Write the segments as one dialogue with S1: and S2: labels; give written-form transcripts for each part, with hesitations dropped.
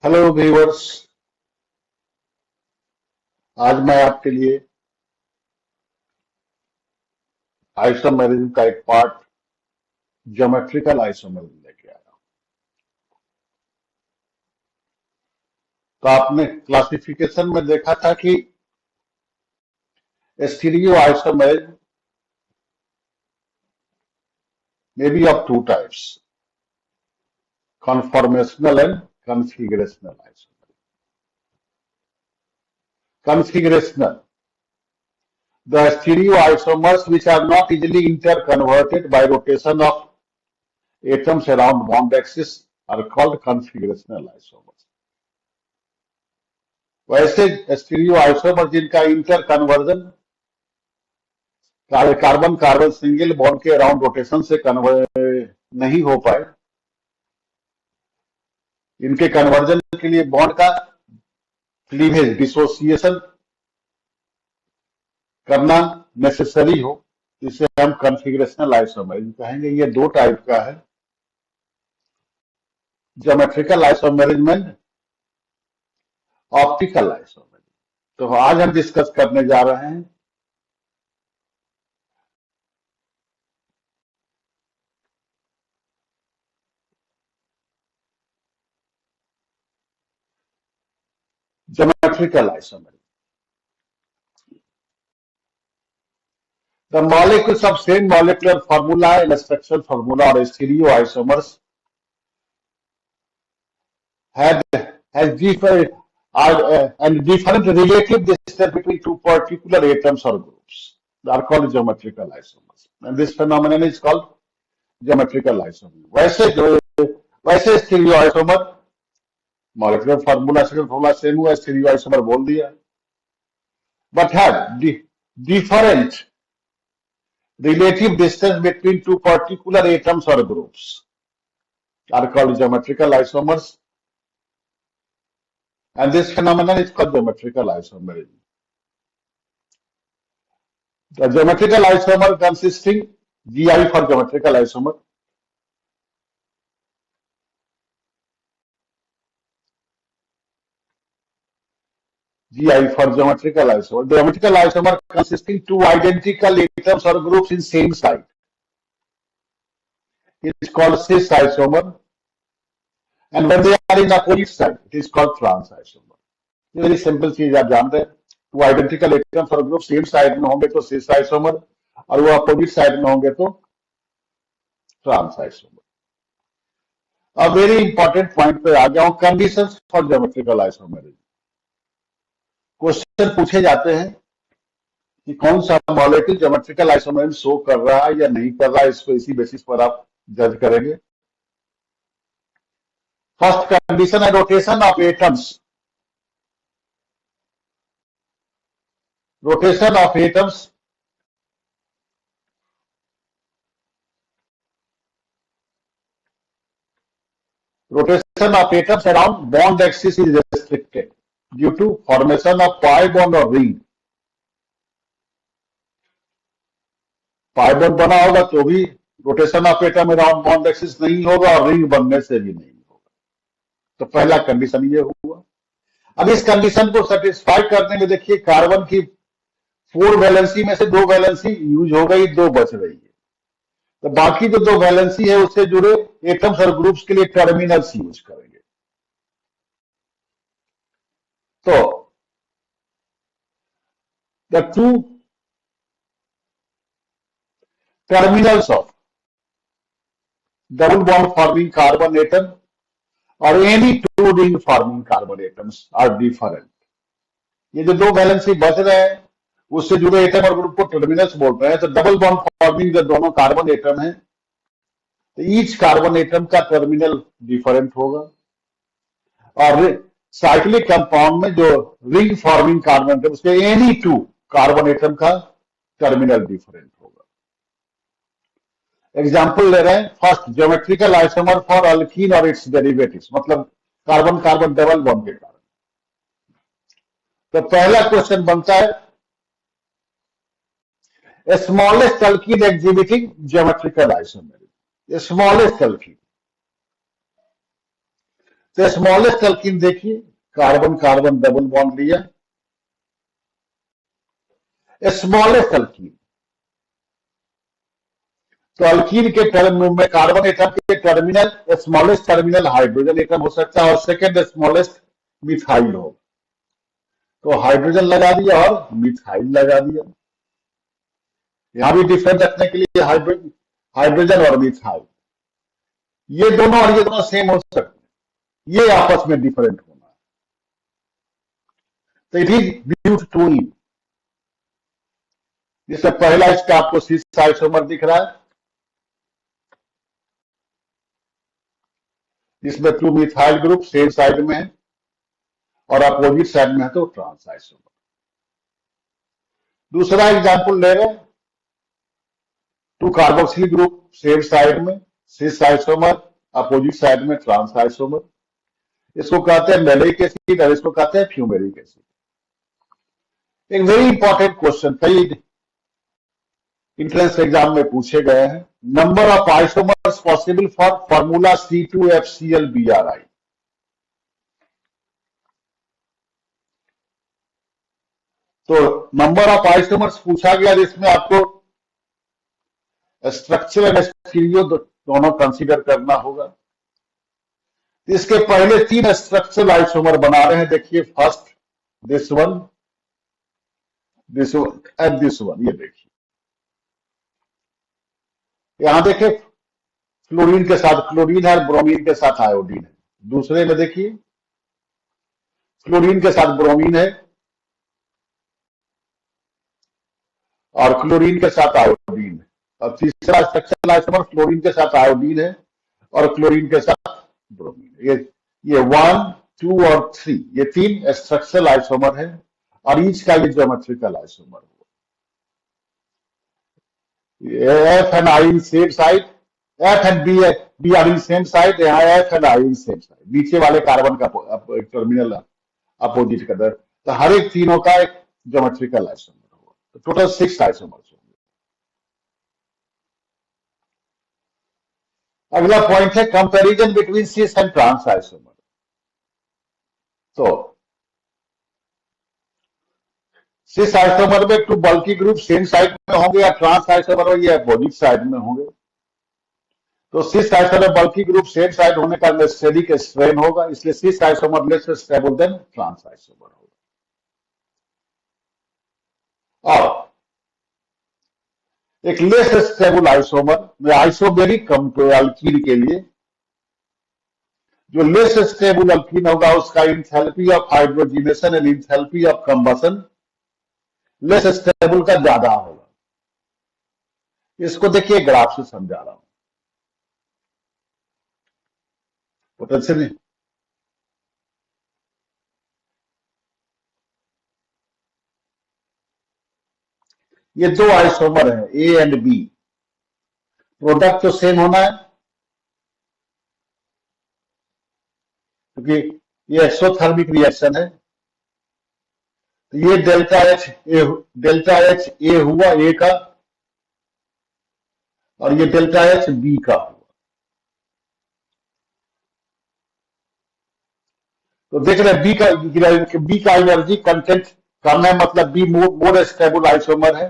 S1: Hello viewers. आज मैं आपके लिए आइसोमेरिज्म का एक पार्ट ज्योमेट्रिकल आइसोमेरिज्म लेके आया हूं। तो आपने क्लासिफिकेशन में देखा था कि stereo isomerism may be of two types: conformational and configurational isomerism. Configurational, the stereoisomers which are not easily interconverted by rotation of atoms around bond axis are called configurational isomers. वैसे stereo isomer जिनका inter conversion carbon carbon single bond के around rotation से नहीं हो पाए, इनके conversion के लिए बॉन्ड का क्लीवेज डिसोसिएशन करना नेसेसरी हो, इसे हम कॉन्फ़िगरेशनल आइसोमेरिज्म कहेंगे। ये दो टाइप का है, geometrical isomerism and optical isomerism. तो आज हम डिस्कस करने जा रहे हैं geometrical isomerism. The molecules of same molecular formula and structural formula or stereoisomers has different and different relative distance between two particular atoms or groups. They are called geometrical isomers, and this phenomenon is called geometrical isomer. वैसे stereoisomer molecular formula same हुआ, stereoisomer बोल दिया, but have different relative distance between two particular atoms or groups are called geometrical isomers, and this phenomenon is called geometrical isomerism. The geometrical isomer consisting GI for geometrical isomer, GI for geometrical isomer. The geometrical isomer consisting two identical atoms or groups in same site. It is called cis isomer, and when they are in opposite site, it is called trans isomer. Very simple चीज आप जानते हैं, वो identical atoms और group same side में होंगे तो cis isomer, और वो अपोजिट साइड में होंगे तो ट्रांस आइसोमर। अब वेरी इंपॉर्टेंट पॉइंट पे आ गया हूं, conditions for geometrical isomerism. Question पूछे जाते हैं कि कौन सा मॉलिक्यूल ज्योमेट्रिकल आइसोमेरिज्म शो कर रहा है या नहीं कर रहा है, इसको इसी बेसिस पर आप जज करेंगे। फर्स्ट कंडीशन है rotation of atoms. Rotation of atoms around bond axis is restricted due to formation of pi bond or ring. pi bond बना होगा तो भी rotation of atom around bond axis नहीं होगा, और रिंग बनने से भी नहीं होगा। तो पहला कंडीशन ये हुआ। अब इस कंडीशन को सेटिस्फाई करने में देखिए, कार्बन की 4 वैलेंसी में से 2 वैलेंसी यूज हो गई, 2 बच रही है, तो बाकी जो 2 वैलेंसी है उससे जुड़े एटम्स और ग्रुप्स के लिए टर्मिनल्स यूज करेंगे। तो the two terminals of double bond forming carbon atom और any two ring forming carbon atoms are different. ये जो 2 वैलेंसी बच रहे हैं उससे जुड़े एटम और ग्रुप को टर्मिनल्स बोलते हैं। तो डबल बॉन्ड फॉर्मिंग जो दोनों कार्बन एटम है, तो ईच कार्बन एटम का टर्मिनल डिफरेंट होगा, और साइक्लिक कंपाउंड में जो रिंग फॉर्मिंग कार्बन एटम, उसके एनी 2 कार्बन एटम का टर्मिनल डिफरेंट होगा। एग्जांपल ले रहे हैं, first geometrical isomer for alkyne और इट्स डेरिवेटिव्स, मतलब कार्बन कार्बन डबल बॉन्ड के कारण। तो पहला क्वेश्चन बनता है, smallest alkene exhibiting geometrical isomerism, smallest alkene। तो स्मॉलेस्ट अल्कीन देखिए, कार्बन कार्बन डबल बॉन्ड लिया, स्मॉलेस्ट अल्कीन। तो अल्कीन के टर्म में कार्बन एटम के terminal smallest terminal hydrogen atom हो सकता है और सेकेंड स्मॉलेस्ट मिथाइल हो। तो हाइड्रोजन लगा दिया और मिथाइल लगा दिया। यहां भी डिफरेंस रखने के लिए हाइड्रोजन और मिथाइल, ये दोनों और ये दोनों सेम हो सकते हैं, ये आपस में डिफरेंट होना है। तो इट इज ड्यू टू इन। जैसे पहला इसका आपको सिस आइसोमर दिख रहा है, जिसमें 2 मिथाइल ग्रुप सेम साइड में है और अपोजिट साइड में है तो ट्रांस आइसोमर। दूसरा एग्जांपल ले रहे हैं, 2 कार्बोक्सिल ग्रुप सेम साइड में सिस आइसोमर, अपोजिट साइड में ट्रांस आइसोमर। इसको कहते हैं मैलिक एसिड और इसको कहते हैं फ्यूमेरिक एसिड। एक वेरी इंपॉर्टेंट क्वेश्चन कई इंट्रेंस एग्जाम में पूछे गए हैं, number of isomers possible for formula C2HClBrI। तो नंबर ऑफ आइसोमर्स पूछा गया, जिसमें आपको स्ट्रक्चर एंड स्टीरियो दोनों कंसीडर करना होगा। इसके पहले 3 स्ट्रक्चरल आइसोमर बना रहे हैं, देखिए first this one and this one. ये देखिए, यहां देखिए फ्लोरीन के साथ क्लोरीन है, ब्रोमीन के साथ आयोडीन है। दूसरे में देखिए फ्लोरीन के साथ ब्रोमीन है और क्लोरीन के साथ आयोडीन है। और तीसरा स्ट्रक्चरल आइसोमर फ्लोरीन के साथ आयोडीन है और क्लोरीन के साथ ब्रोमीन। ये 1, 2 और 3, ये 3 स्ट्रक्चरल आइसोमर है और ईच का ये ज्योमेट्रिकल आइसोमर है। F and I in same side, F and B are in same side, यहाँ F and I in same side, नीचे वाले कार्बन का टर्मिनल अपोजिट का दर। तो हर एक तीनों का एक ज्योमेट्रिकल आइसोमर होगा। तो टोटल 6 आइसोमर्स होंगे। अगला पॉइंट है comparison between cis and trans isomer. तो सिस आइसोमर में 2 बल्की ग्रुप सेम साइड में होंगे या ट्रांस आइसोमर में ये अपोजिट साइड में होंगे। तो cis isomer bulky group same side होने का स्टेरिक स्ट्रेन होगा, इसलिए cis isomer less stable than trans isomer होगा। और एक लेस स्टेबल आइसोमर में आइसोमेरिक अल्कीन के लिए जो लेस स्टेबल अल्कीन होगा उसका enthalpy of hydrogenation and enthalpy of combustion less stable का ज्यादा होगा। इसको देखिए ग्राफ से समझा रहा हूं। पोटेंशियल ये 2 आइसोमर है ए एंड बी, प्रोडक्ट तो सेम होना है क्योंकि ये एक्सोथर्मिक रिएक्शन है। तो ये डेल्टा एच ए हुआ ए का और ये डेल्टा एच बी का हुआ। तो देख रहे हैं बी का एनर्जी कंटेंट कम है, मतलब बी मोर स्टेबल आइसोमर है,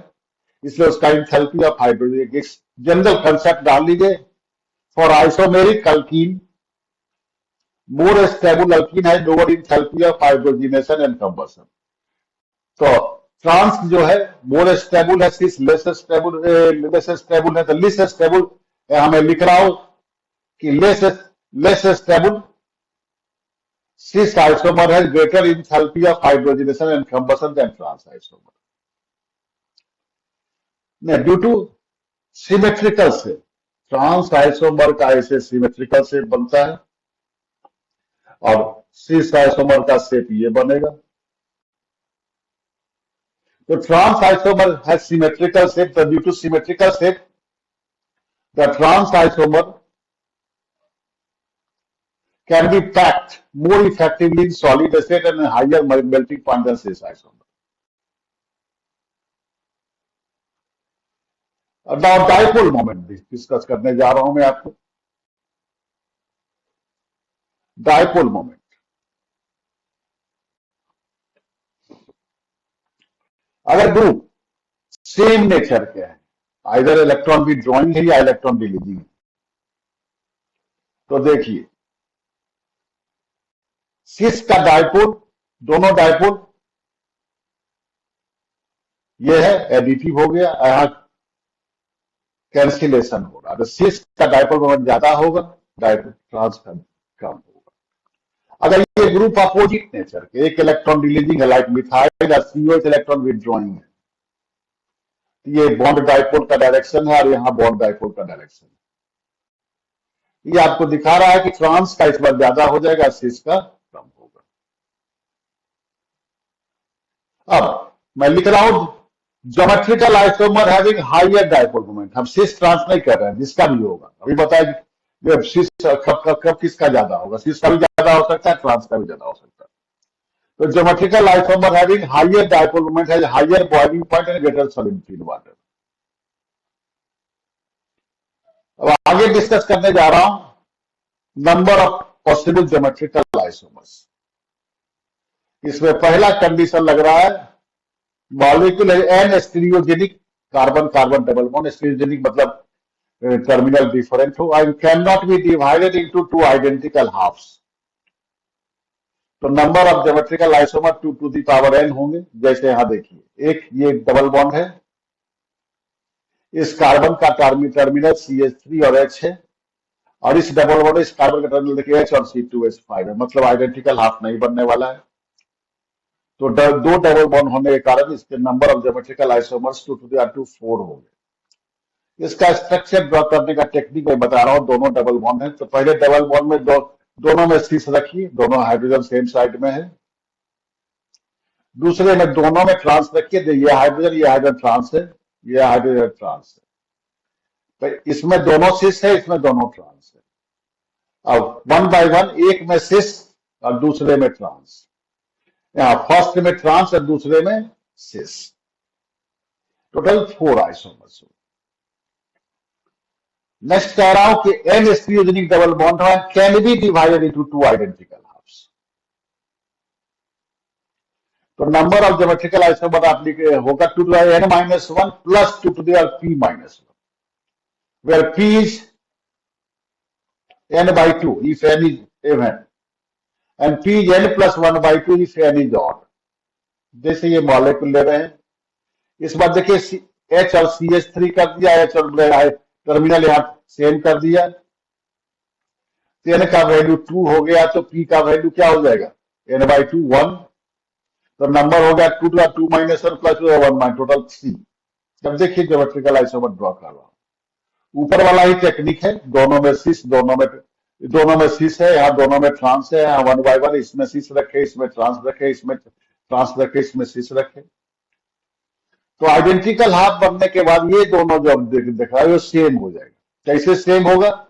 S1: इसलिए उसका enthalpy of hydrogen general concept डाल लीजिए for isomeric alkene more stable alkene है lower enthalpy of hydrogenation and combustion. तो ट्रांस जो है मोर स्टेबल है, सिस लेस स्टेबल है। तो लेस स्टेबल हमें लिख रहा हूं कि less stable cis isomer has greater enthalpy of hydrogenation and combustion than trans isomer. Due to symmetrical से ट्रांस आइसोमर का ऐसे सिमेट्रिकल शेप बनता है और सिस आइसोमर का शेप ये बनेगा। तो trans isomer has symmetrical shape, तो due to symmetrical shape the trans isomer can be packed more effectively in solid state and a higher melting point than cis isomer. Now dipole moment discuss करने जा रहा हूं मैं आपको। Dipole moment. अगर group same nature के हैं, either electron withdrawing है या इलेक्ट्रॉन रिलीजिंग है, तो देखिए सिस का डायपोल, दोनों डायपोल ये है एडिटिव हो गया, यहां कैंसिलेशन हो रहा है। तो सिस का डायपोल मोमेंट ज्यादा होगा, डायपोल ट्रांस का कम होगा। अगर ये ग्रुप अपोजिट नेचर के, एक इलेक्ट्रॉन रिलीजिंग है लाइक मिथाइल और सीओएच इलेक्ट्रॉन विथड्रॉइंग है, ये बॉन्ड डायपोल का डायरेक्शन है और यहाँ बॉन्ड डायपोल का डायरेक्शन है। ये आपको दिखा रहा है कि ट्रांस का इस बार ज्यादा हो जाएगा, सिस का कम होगा। अब मैं लिख रहा हूं geometrical isomer having higher dipole moment. हम सिस ट्रांस नहीं कर रहे हैं, जिसका भी होगा। अभी बताया कि सिस कब किसका ज्यादा होगा, सिस का भी ज्यादा हो सकता है, ट्रांस का भी ज्यादा हो सकता है। तो geometrical isomer having higher dipole moment has higher boiling point and greater solidity in water. अब आगे डिस्कस करने जा रहा हूं number of possible geometrical isomers. इसमें पहला कंडीशन लग रहा है molecule an stereogenic, carbon carbon double bond. Stereogenic मतलब टर्मिनल डिफरेंट हो, and can not be divided into two identical halves. तो number of geometrical isomer 2 to the power n होंगे। जैसे यहां देखिए, एक ये डबल बॉन्ड है, इस कार्बन का टर्मिनल CH3 और H है, और इस डबल बॉन्ड इस कार्बन का टर्मिनल देखिए H और C2H5 है, मतलब आइडेंटिकल हाफ नहीं बनने वाला है। तो दो डबल बॉन्ड होने के कारण इसके number of geometrical isomers 2 to the 4 होंगे। इसका स्ट्रक्चर ड्रॉ करने का टेक्निक मैं बता रहा हूं। दोनों डबल बॉन्ड है, तो पहले डबल बॉन्ड में दोनों में सिस रखिए, दोनों हाइड्रोजन सेम साइड में है। दूसरे में दोनों में ट्रांस रखिए, ये हाइड्रोजन ट्रांस है, ये हाइड्रोजन ट्रांस है। तो इसमें दोनों सिस है, इसमें दोनों ट्रांस है। अब वन बाय वन, एक में सिस और दूसरे में ट्रांस। यहां फर्स्ट में ट्रांस और दूसरे में सिस, टोटल 4 आइसोमर्स। नेक्स्ट कह रहा हूं कि an stereogenic double bond can be divided into 2 identical halves. तो नंबर ऑफ ज्योमेट्रिकल आइसोमर आप लिखे होगा 2 to n - 1 plus 2 to the p - 1, where p is n by 2 if n is even, and p is n plus 1 by 2 if n is odd। जैसे ये molecule ले रहे हैं, इस बार देखिए H और CH3 कर दिया, H और टर्मिनल यहां सेम कर दिया, n का वैल्यू 2 हो गया, तो p का वैल्यू क्या हो जाएगा, n by 2 1। तो नंबर हो गया 2 - 2 - 1 प्लस 1 टोटल 3। जब देखिए ज्योमेट्रिकल आइसोमर ड्रॉ कर रहा हूं, ऊपर वाला ही टेक्निक है, दोनों में सिस है, यहाँ दोनों में ट्रांस है, यहाँ 1 by 1 इसमें सिस रखे, इसमें ट्रांस रखे, इसमें ट्रांस रखे, इसमें सिस रखे। तो आइडेंटिकल हाफ बनने के बाद ये दोनों जो दिख रहा है वो सेम हो जाएगा। कैसे सेम होगा,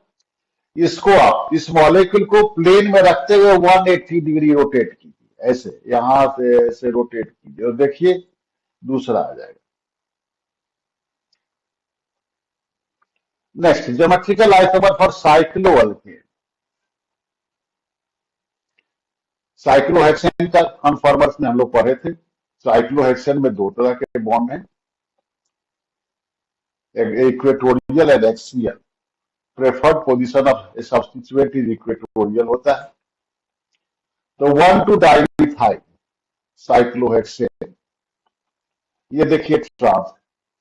S1: इसको आप इस मॉलिक्यूल को प्लेन में रखते हुए 180 डिग्री रोटेट कीजिए, ऐसे यहां से ऐसे रोटेट कीजिए, और देखिए दूसरा आ जाएगा। Next, geometrical isomer for cycloalkane. Cyclohexane का कन्फॉर्मर्स में हम लोग पढ़े थे। साइक्लोहेक्सेन में 2 तरह के बॉन्ड हैं, equatorial and axial. Preferred position of substituent is equatorial होता है। तो 1,2 डाइमिथाइल साइक्लोहेक्सेन, ये देखिए trans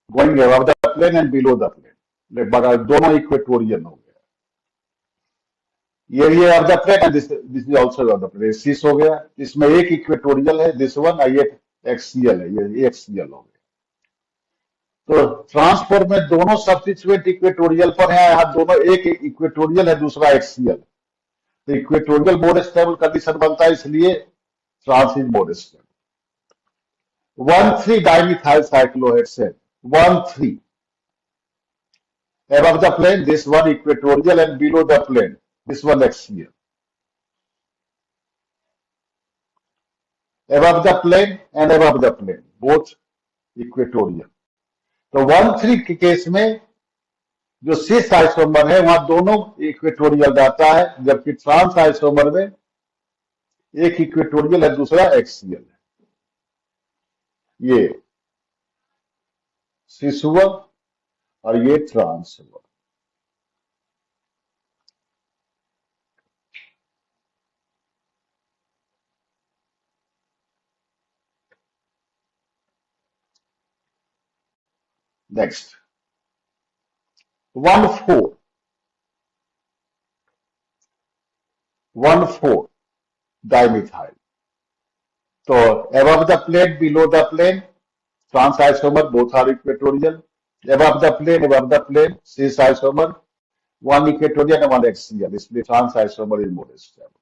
S1: going above the plane and below the plane, दोनों इक्वेटोरियल हो गया। ये of the plane and this is also of the plane, cis हो गया। इसमें एक इक्वेटोरियल है, दिस वन, ये एक्सियल है, ये एक्सियल हो गया। तो ट्रांसफॉर्म में दोनों सब्स्टिट्यूएंट इक्वेटोरियल पर है, यहाँ दोनों, एक इक्वेटोरियल है, दूसरा एक्सियल। तो इक्वेटोरियल मोर स्टेबल कंडीशन बनता है, इसलिए trans is more stable. 1,3 dimethyl cyclohexane, 1,3 above the plane, this one equatorial, and below the plane, this one axial. Above the plane and above the plane, both equatorial. तो 1,3 के case में जो cis isomer है वहां दोनों equatorial रहता है, जबकि ट्रांस आइसोमर में एक इक्वेटोरियल है, दूसरा एक्सियल है। ये सिस हुआ और ये ट्रांस हुआ। Next 1,4 dimethyl. तो above the plane, below the plane, trans isomer, both are equatorial. Above the plane, cis isomer, one equatorial and one axial. इसलिए trans isomer is more stable.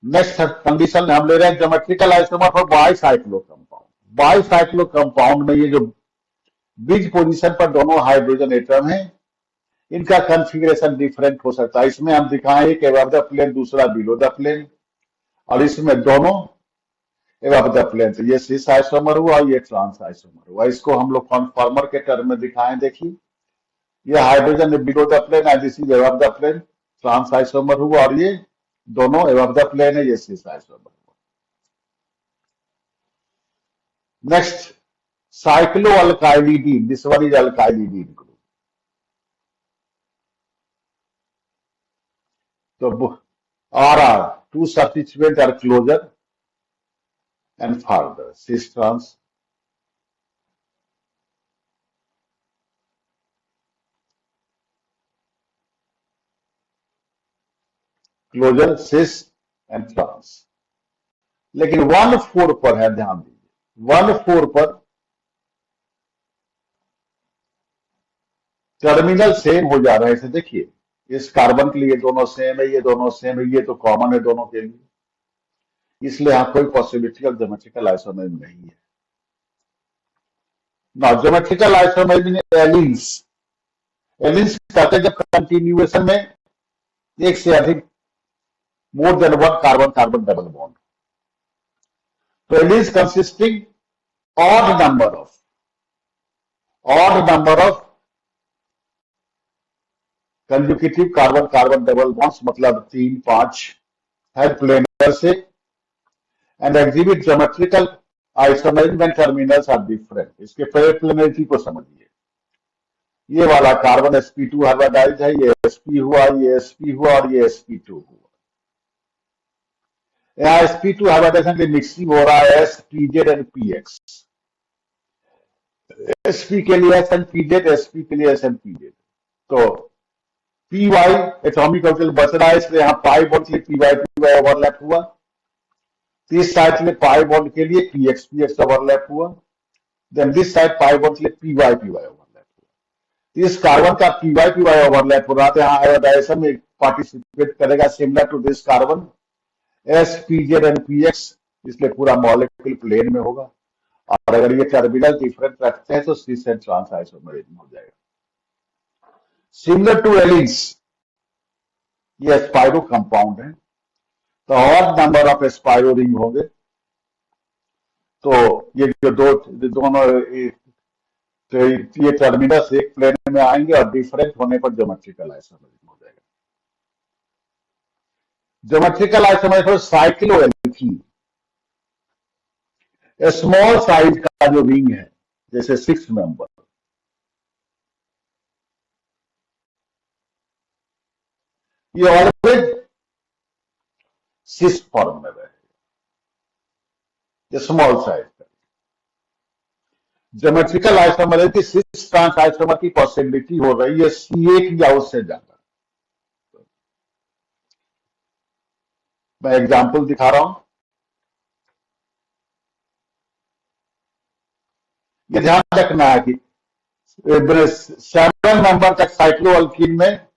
S1: Next condition हम ले रहे हैं geometrical isomer for bicyclo compound. Bicyclo compound में ये जो बीच position पर दोनों हाइड्रोजन एटम हैं, इनका कॉन्फ़िगरेशन डिफरेंट हो सकता है। इसमें हम दिखाएं एक above the plane, दूसरा बिलो द प्लेन, और इसमें दोनों above the plane। तो ये सिस आइसोमर हुआ और ये ट्रांस आइसोमर हुआ। इसको हम लोग कॉन्फॉर्मर के टर्म में दिखाएं। देखिए ये hydrogen below the plane and this is above the plane, trans isomer हुआ, और ये दोनों above the plane है, ये सिस आइसोमर हुआ। Next cycloalkylidene, this one is alkylidene group. तो RR, two substituent are closer and farther. Cis trans. Closer, cis and trans. लेकिन 1,4 पर है, ध्यान दीजिए 1,4 पर टर्मिनल सेम हो जा रहा है। इसे देखिए, इस कार्बन के लिए दोनों सेम है, ये दोनों सेम है, ये तो कॉमन है दोनों के लिए, इसलिए यहां कोई पॉसिबिलिटी ऑफ ज्योमेट्रिकल आइसोमरिज्म नहीं है। ना ज्योमेट्रिकल आइसोमरिज्म एलिन्स, एलिन्स कहते हैं जब कंटिन्यूएशन में एक से अधिक more than one carbon-carbon double bond. So it is consisting odd number of consecutive carbon-carbon double bonds, मतलब 3-5 है planar से, and exhibit geometrical isomerism when terminals are different. इसके planarity को समझिए। ये वाला कार्बन sp2 हाइब्रिडाइज्ड है, ये sp हुआ, ये sp हुआ और ये sp2 हुआ। यहाँ sp2 हाइब्रिडाइजेशन के मिक्सिंग हो रहा है spz एंड px। sp के लिए s एंड pz, sp के लिए s एंड pz। तो py एटॉमिक ऑर्बिटल बच रहा है, इसलिए यहाँ पाई बॉन्ड के लिए py ओवरलैप हुआ। इस साइड के लिए पाई बॉन्ड के लिए px ओवरलैप हुआ। Then this side pi bond के लिए py ओवरलैप हुआ। इस कार्बन का py ओवरलैप हो रहा था, यहाँ आयोडाइजेशन में पार्टिसिपेट करेगा similar to this carbon S, pz and px, इसलिए पूरा मॉलिक्यूल प्लेन में होगा। और अगर ये टर्मिनल डिफरेंट रखते हैं तो सिस एंड ट्रांस आइसोमरिज्म हो जाएगा। सिमिलर टू एलिन्स, ये स्पाइरो कंपाउंड है, तो और नंबर ऑफ स्पाइरो रिंग होंगे। तो ये जो दोनों ये टर्मिनल्स एक प्लेन में आएंगे और डिफरेंट होने पर ज्योमेट्रिकल आइसोमरिज्म हो जाएगा। Geometrical isomerism cycloalkene, small size का जो रिंग है, जैसे 6 मेंबर, ये ऑलवेज सिस फॉर्म में रहेगा, स्मॉल साइज का। ज्योमेट्रिकल आइसोमरिज्म की सिस ट्रांस आइसोमर की पॉसिबिलिटी हो रही है C8 या उससे ज्यादा। मैं एग्जांपल दिखा रहा हूं, ये ध्यान रखना है कि 7 नंबर तक साइक्लोअल्कीन में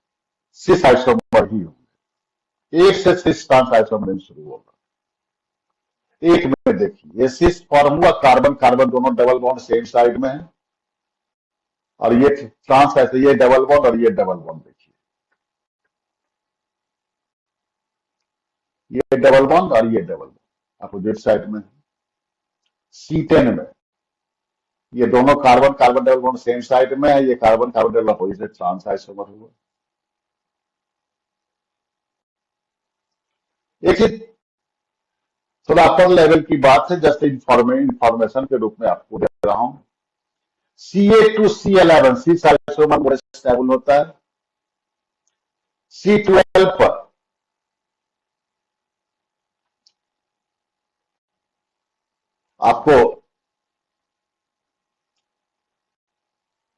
S1: सिस आइसोमर ही होंगे, एक से सिस ट्रांस आइसोमरिज्म शुरू होगा। एक में देखिए ये सिस फॉर्म हुआ, कार्बन कार्बन दोनों डबल बॉन्ड सेम साइड में है, और ये ट्रांस ऐसे, ये डबल बॉन्ड और ये डबल बॉन्ड, देखिए ये डबल बॉन्ड और ये डबल बॉन्ड अपोजिट साइड में। C10 में ये दोनों carbon carbon double bond same side में है, ये carbon carbon double opposite trans isomer हुआ। एक ही थोड़ा अपर लेवल की बात है, जस्ट इंफॉर्मेशन के रूप में आपको दे रहा हूं। Ca2C11 six isomer more stable होता है। C12 पर आपको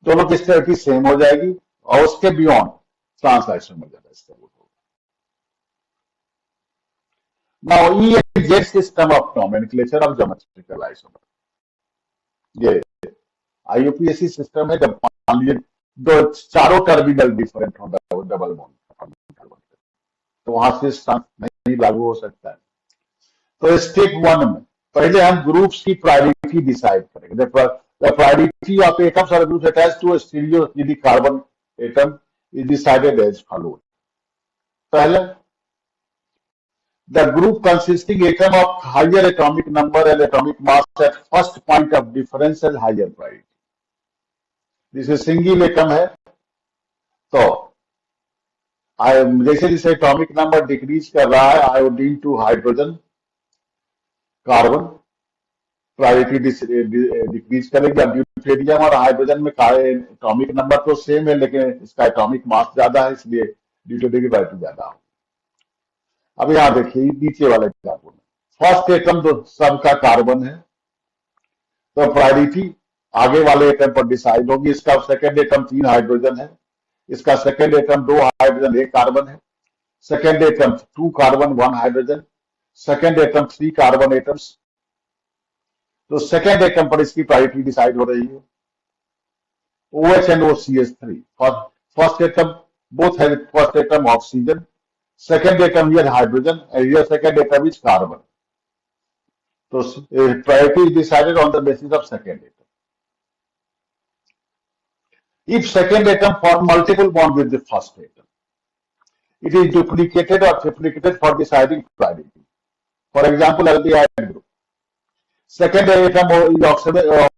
S1: दोनों की स्टेबिलिटी सेम हो जाएगी और उसके बियॉन्ड ट्रांस आइसोमर ज्यादा स्टेबल होगा। Now E and Z system of nomenclature of geometrical isomer. ये आईयूपीएसी सिस्टम है, जब मान लीजिए दो चारों टर्मिनल डिफरेंट हो डबल बॉन्ड, तो वहां से ट्रांस नहीं लागू हो सकता है। तो स्टेप वन में पहले हम ग्रुप्स की प्रायोरिटी डिसाइड करेंगे। The priority of atoms or groups attached to a stereochemical carbon atom is decided as follows. पहला, the group consisting atom of higher atomic number and atomic mass at first point of difference has higher priority. जैसे single atom है तो जैसे जैसे atomic number decrease कर रहा है, iodine to hydrogen carbon priority decrease करेगी। अब ड्यूटेरियम और हाइड्रोजन में एटॉमिक नंबर तो सेम है, लेकिन इसका एटॉमिक मास ज्यादा है, इसलिए ड्यूटेरियम की प्रायोरिटी ज्यादा हो। अब यहां देखिए नीचे वाले एग्जाम्पल में फर्स्ट एटम तो सबका कार्बन है, तो प्रायोरिटी आगे वाले एटम पर डिसाइड होगी। इसका सेकेंड एटम 3 हाइड्रोजन है, इसका सेकेंड एटम 2 हाइड्रोजन 1 कार्बन है, second atom 2 carbon 1 hydrogen, second atom 3 carbon atoms. तो सेकेंड एटम पर इसकी प्रायोरिटी डिसाइड हो रही है। OH and OCH3 first atom both है, first atom oxygen, second atom here hydrogen and here second atom is carbon. तो priority is decided on the basis of second atom. If second atom form multiple bond with the first atom, it is duplicated or triplicated for deciding priority. For example, aldehyde group. Second atom is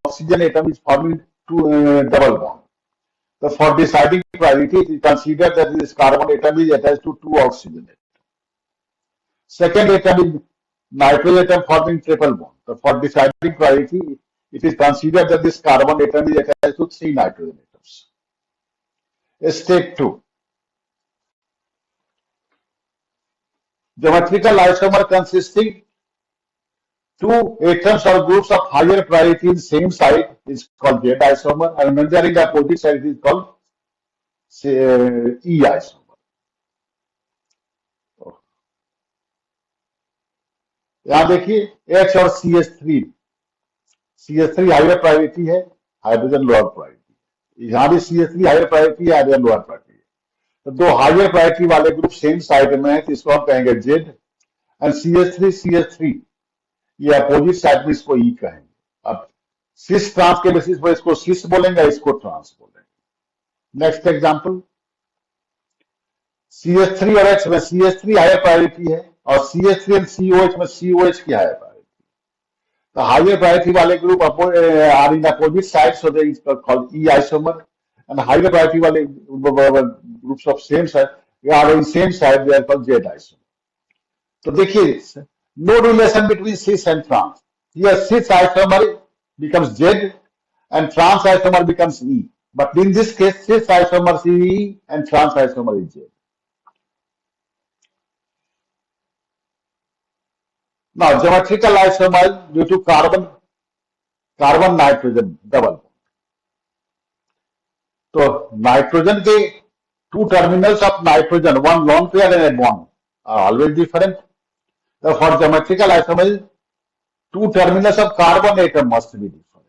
S1: oxygen atom is forming two double bond. So for deciding priority, it is considered that this carbon atom is attached to 2 oxygen atoms. Second atom is nitrogen atom forming triple bond. So for deciding priority, it is considered that this carbon atom is attached to 3 nitrogen atoms. Step 2. Geometrical isomer consisting 2 atoms or groups of higher priority in same site is called Z isomer, and when they are in the opposite side it is called E isomer. यहां देखिए H और CH3 higher priority है, hydrogen lower priority. यहां भी CH3 higher priority है, hydrogen lower priority है। तो दो हायर प्रायोरिटी वाले ग्रुप सेम साइड में है, तो इसको हम कहेंगे Z, एंड CH3 ये अपोजिट साइड में इसको ई कहेंगे। अब सिस ट्रांस के बेसिस पर इसको सिस बोलेंगे, इसको ट्रांस बोलेंगे। नेक्स्ट एग्जांपल, CH3 और H में CH3 हायर प्रायोरिटी है और CH3 एंड COH में COH की हायर प्रायोरिटी। तो हायर प्रायोरिटी वाले group are in opposite side, so they is called E isomer, and higher priority वाले groups of same side are in same side, they are called Z isomer. तो देखिए no relation between cis and trans. Here cis isomer becomes Z and trans isomer becomes E. But in this case, cis isomer is E and trans isomer is Z. Now, geometrical isomer due to carbon nitrogen double bond. तो nitrogen के 2 terminals of nitrogen, one lone pair and a bond, are always different. So for geometrical isomer, 2 terminals of carbon atom must be different.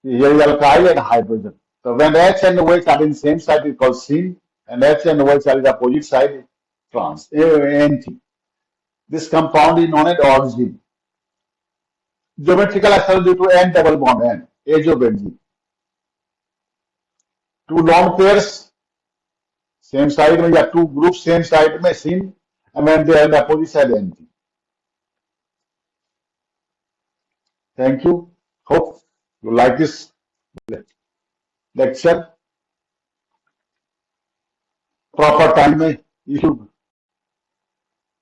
S1: Here is alkyl and hydrogen. So when H and OH are in same side, it is called syn, and H and OH are in the opposite side, trans, anti. This compound is known as oxime. Geometrical isomer due to N double bond, N, azobenzene. 2 lone pairs same side में, या 2 groups same side में, syn, and when they are in the opposite side, anti. Thank you. Hope you like this lecture. Proper time में you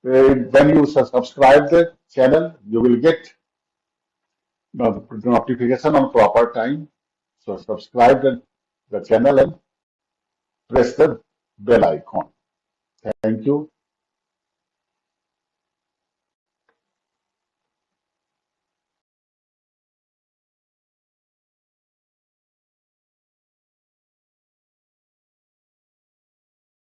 S1: when you subscribe the channel, you will get notification on proper time. So subscribe the channel and press the bell icon. Thank you.